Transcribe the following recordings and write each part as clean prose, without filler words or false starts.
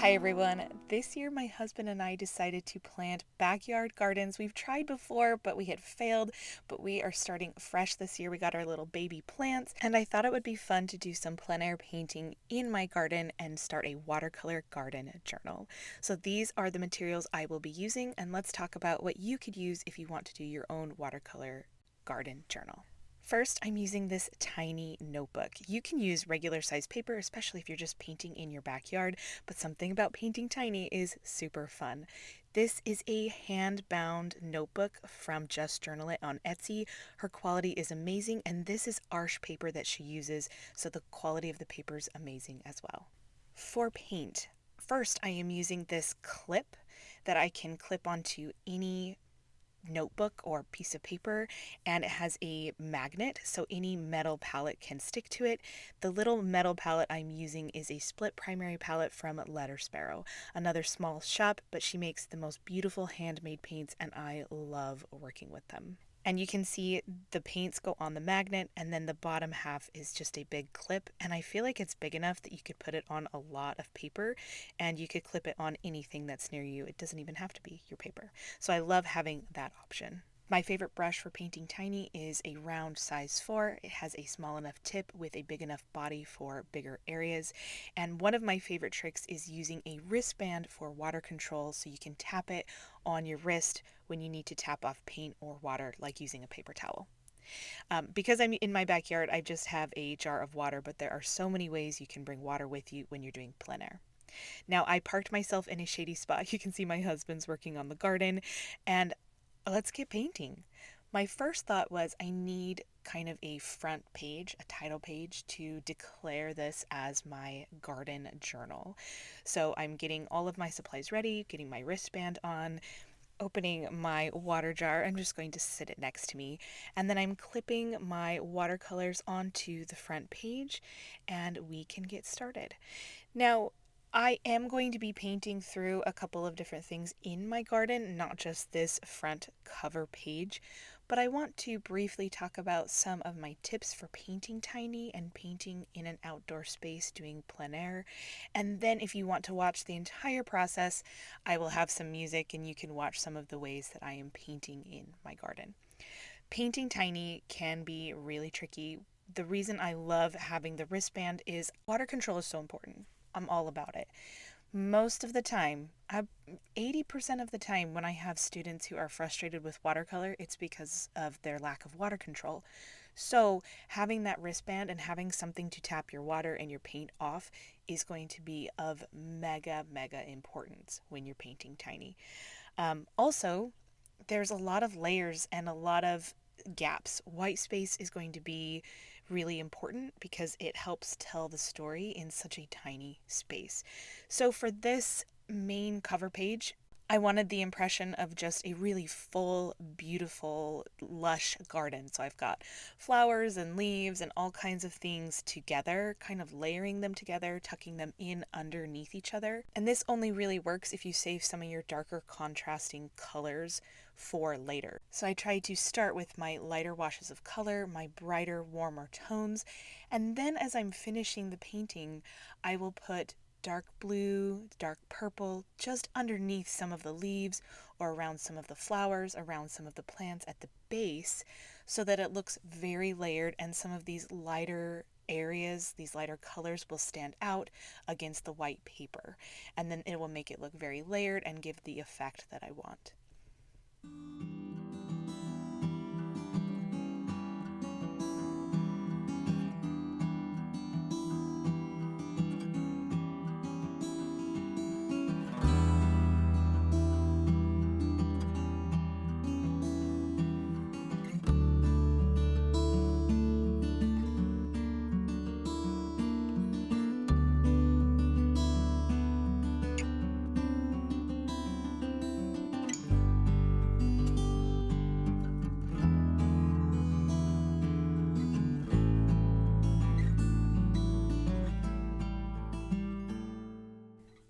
Hi everyone. This year my husband and I decided to plant backyard gardens. We've tried before, but we had failed, but we are starting fresh this year. We got our little baby plants, and I thought it would be fun to do some plein air painting in my garden and start a watercolor garden journal. So these are the materials I will be using, and let's talk about what you could use if you want to do your own watercolor garden journal. First, I'm using this tiny notebook. You can use regular size paper, especially if you're just painting in your backyard, but something about painting tiny is super fun. This is a hand-bound notebook from Just Journal It on Etsy. Her quality is amazing, and this is Arch paper that she uses, so the quality of the paper is amazing as well. For paint, first I am using this clip that I can clip onto any notebook or piece of paper, and it has a magnet so any metal palette can stick to it. The little metal palette I'm using is a split primary palette from Sparrow, another small shop, but she makes the most beautiful handmade paints and I love working with them. And you can see the paints go on the magnet, and then the bottom half is just a big clip, and I feel like it's big enough that you could put it on a lot of paper and you could clip it on anything that's near you. It doesn't even have to be your paper. So I love having that option. My favorite brush for painting tiny is a round size 4. It has a small enough tip with a big enough body for bigger areas. And one of my favorite tricks is using a wristband for water control, so you can tap it on your wrist when you need to tap off paint or water, like using a paper towel. Because I'm in my backyard, I just have a jar of water, but there are so many ways you can bring water with you when you're doing plein air. Now, I parked myself in a shady spot. You can see my husband's working on the garden, and let's get painting. My first thought was I need kind of a front page, a title page, to declare this as my garden journal. So I'm getting all of my supplies ready, getting my wristband on, opening my water jar. I'm just going to sit it next to me. And then I'm clipping my watercolors onto the front page, and we can get started. Now, I am going to be painting through a couple of different things in my garden, not just this front cover page, but I want to briefly talk about some of my tips for painting tiny and painting in an outdoor space doing plein air. And then if you want to watch the entire process, I will have some music and you can watch some of the ways that I am painting in my garden. Painting tiny can be really tricky. The reason I love having the wristband is water control is so important. I'm all about it. Most of the time, 80% of the time when I have students who are frustrated with watercolor, it's because of their lack of water control. So having that wristband and having something to tap your water and your paint off is going to be of mega importance when you're painting tiny. Also, there's a lot of layers and a lot of gaps. White space is going to be really important because it helps tell the story in such a tiny space. So for this main cover page, I wanted the impression of just a really full, beautiful, lush garden. So I've got flowers and leaves and all kinds of things together, kind of layering them together, tucking them in underneath each other. And this only really works if you save some of your darker contrasting colors for later. So I try to start with my lighter washes of color, my brighter, warmer tones, and then as I'm finishing the painting, I will put dark blue, dark purple, just underneath some of the leaves or around some of the flowers, around some of the plants at the base, so that it looks very layered and some of these lighter areas, these lighter colors will stand out against the white paper. And then it will make it look very layered and give the effect that I want.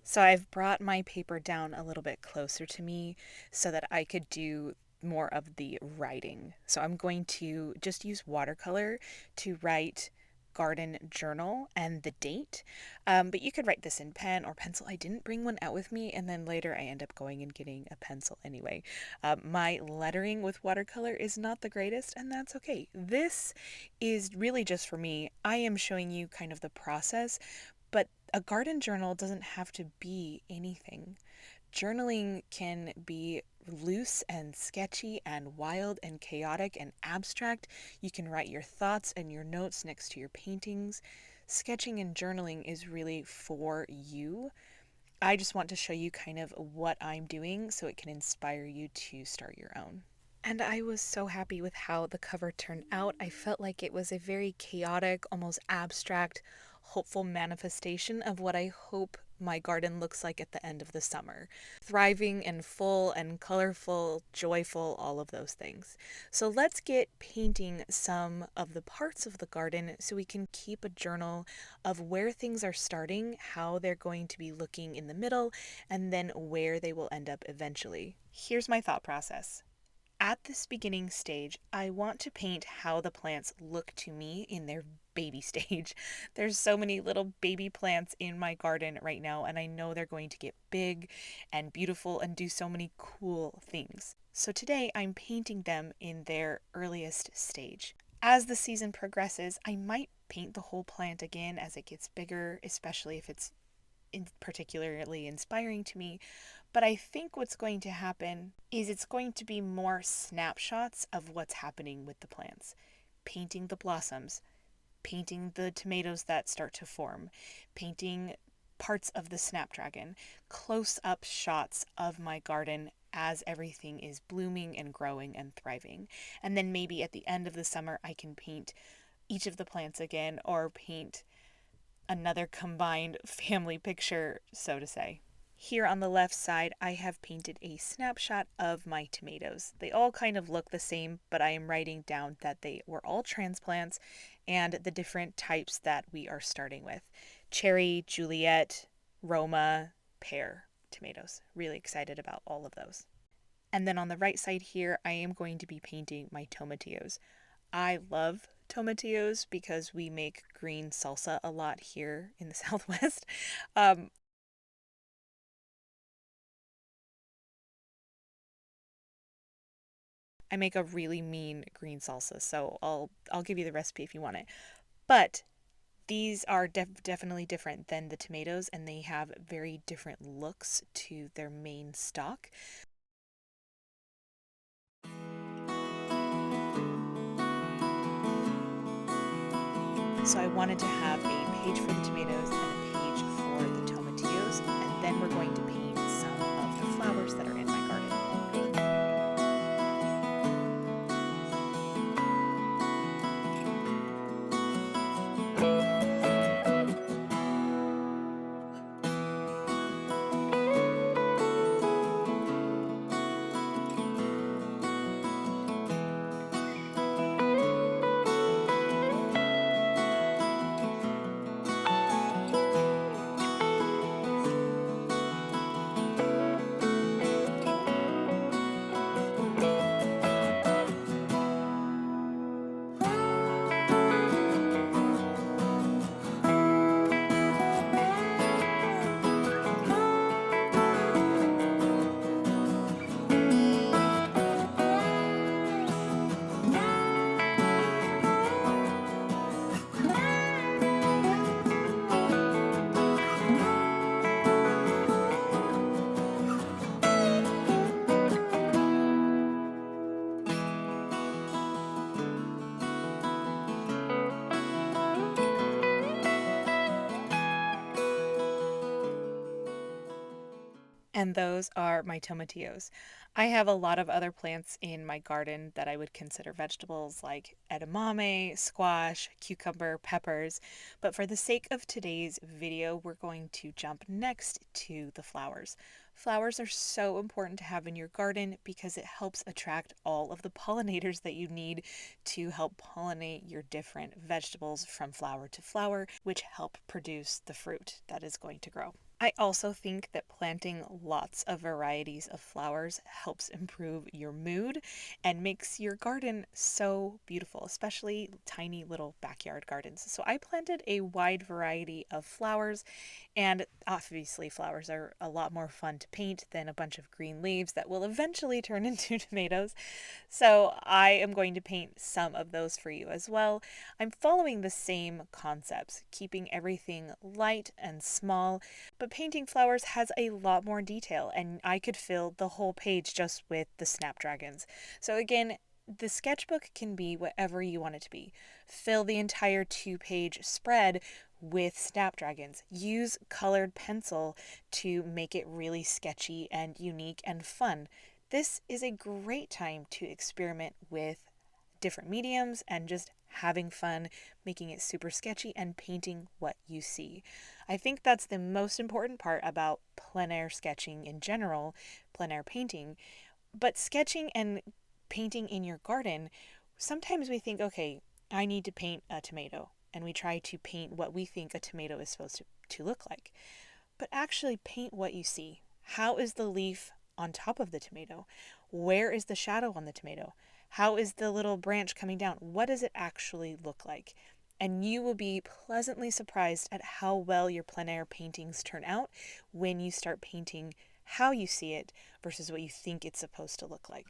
So I've brought my paper down a little bit closer to me so that I could do more of the writing. So I'm going to just use watercolor to write garden journal and the date, but you could write this in pen or pencil. I didn't bring one out with me, and then later I end up going and getting a pencil anyway. My lettering with watercolor is not the greatest, and that's okay. This is really just for me. I am showing you kind of the process, but a garden journal doesn't have to be anything. Journaling can be loose and sketchy and wild and chaotic and abstract. You can write your thoughts and your notes next to your paintings. Sketching and journaling is really for you. I just want to show you kind of what I'm doing so it can inspire you to start your own. And I was so happy with how the cover turned out. I felt like it was a very chaotic, almost abstract, hopeful manifestation of what I hope my garden looks like at the end of the summer. Thriving and full and colorful, joyful, all of those things. So let's get painting some of the parts of the garden so we can keep a journal of where things are starting, how they're going to be looking in the middle, and then where they will end up eventually. Here's my thought process. At this beginning stage, I want to paint how the plants look to me in their baby stage. There's so many little baby plants in my garden right now, and I know they're going to get big and beautiful and do so many cool things. So today I'm painting them in their earliest stage. As the season progresses, I might paint the whole plant again as it gets bigger, especially if it's particularly inspiring to me. But I think what's going to happen is it's going to be more snapshots of what's happening with the plants. Painting the blossoms, painting the tomatoes that start to form, painting parts of the snapdragon, close up shots of my garden as everything is blooming and growing and thriving. And then maybe at the end of the summer, I can paint each of the plants again or paint another combined family picture, so to say. Here on the left side, I have painted a snapshot of my tomatoes. They all kind of look the same, but I am writing down that they were all transplants and the different types that we are starting with. Cherry, Juliet, Roma, pear tomatoes. Really excited about all of those. And then on the right side here, I am going to be painting my tomatillos. I love tomatillos because we make green salsa a lot here in the Southwest. I make a really mean green salsa, so I'll give you the recipe if you want it. But these are definitely different than the tomatoes, and they have very different looks to their main stock. So I wanted to have a page for the tomatoes and a page for the tomatillos, and then we're going to paint some of the flowers that are in my garden. And those are my tomatillos. I have a lot of other plants in my garden that I would consider vegetables like edamame, squash, cucumber, peppers. But for the sake of today's video, we're going to jump next to the flowers. Flowers are so important to have in your garden because it helps attract all of the pollinators that you need to help pollinate your different vegetables from flower to flower, which help produce the fruit that is going to grow. I also think that planting lots of varieties of flowers helps improve your mood and makes your garden so beautiful, especially tiny little backyard gardens. So I planted a wide variety of flowers, and obviously flowers are a lot more fun to paint than a bunch of green leaves that will eventually turn into tomatoes. So I am going to paint some of those for you as well. I'm following the same concepts, keeping everything light and small, but painting flowers has a lot more detail, and I could fill the whole page just with the snapdragons. So again, the sketchbook can be whatever you want it to be. Fill the entire 2-page spread with snapdragons. Use colored pencil to make it really sketchy and unique and fun. This is a great time to experiment with different mediums and just having fun, making it super sketchy and painting what you see. I think that's the most important part about plein air sketching in general, plein air painting. But sketching and painting in your garden, sometimes we think, okay, I need to paint a tomato, and we try to paint what we think a tomato is supposed to look like. But actually paint what you see. How is the leaf on top of the tomato? Where is the shadow on the tomato? How is the little branch coming down? What does it actually look like? And you will be pleasantly surprised at how well your plein air paintings turn out when you start painting how you see it versus what you think it's supposed to look like.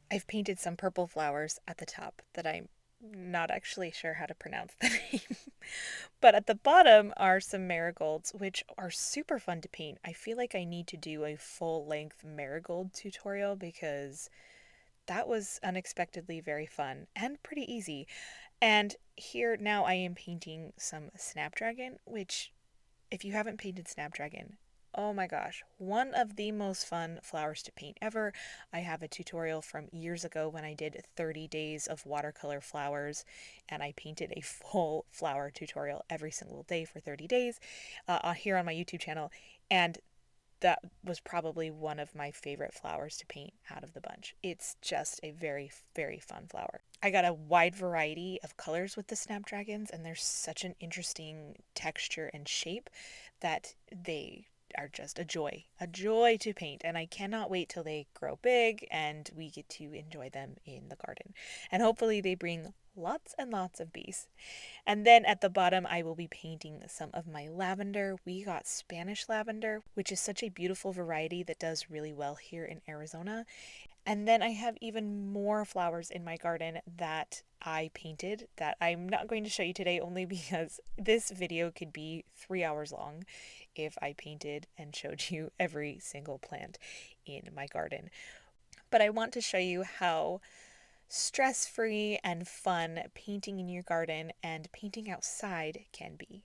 I've painted some purple flowers at the top that I'm not actually sure how to pronounce the name. But at the bottom are some marigolds, which are super fun to paint. I feel like I need to do a full-length marigold tutorial because that was unexpectedly very fun and pretty easy. And here now I am painting some snapdragon, which if you haven't painted snapdragon, oh my gosh, one of the most fun flowers to paint ever. I have a tutorial from years ago when I did 30 days of watercolor flowers, and I painted a full flower tutorial every single day for 30 days here on my YouTube channel. And that was probably one of my favorite flowers to paint out of the bunch. It's just a very, very fun flower. I got a wide variety of colors with the snapdragons, and there's such an interesting texture and shape that they are just a joy to paint, and I cannot wait till they grow big and we get to enjoy them in the garden. And hopefully they bring lots and lots of bees. And then at the bottom, I will be painting some of my lavender. We got Spanish lavender, which is such a beautiful variety that does really well here in Arizona. And then I have even more flowers in my garden that I painted that I'm not going to show you today only because this video could be 3 hours long if I painted and showed you every single plant in my garden. But I want to show you how stress-free and fun painting in your garden and painting outside can be.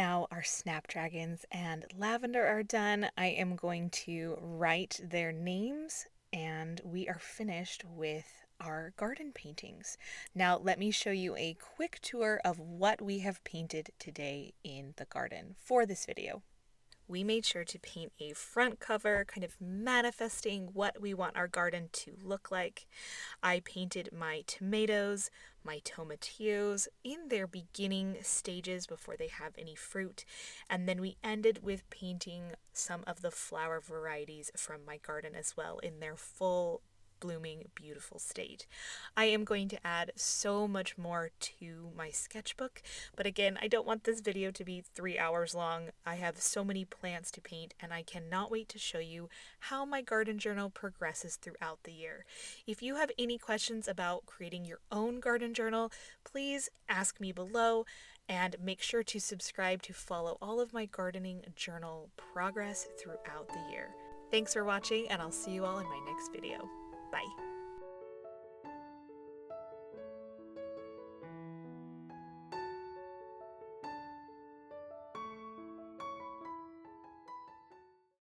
Now our snapdragons and lavender are done. I am going to write their names and we are finished with our garden paintings. Now let me show you a quick tour of what we have painted today in the garden for this video. We made sure to paint a front cover, kind of manifesting what we want our garden to look like. I painted my tomatoes, my tomatillos in their beginning stages before they have any fruit. And then we ended with painting some of the flower varieties from my garden as well in their full blooming beautiful state. I am going to add so much more to my sketchbook, but again, I don't want this video to be 3 hours long. I have so many plants to paint and I cannot wait to show you how my garden journal progresses throughout the year. If you have any questions about creating your own garden journal, please ask me below and make sure to subscribe to follow all of my gardening journal progress throughout the year. Thanks for watching and I'll see you all in my next video. Bye.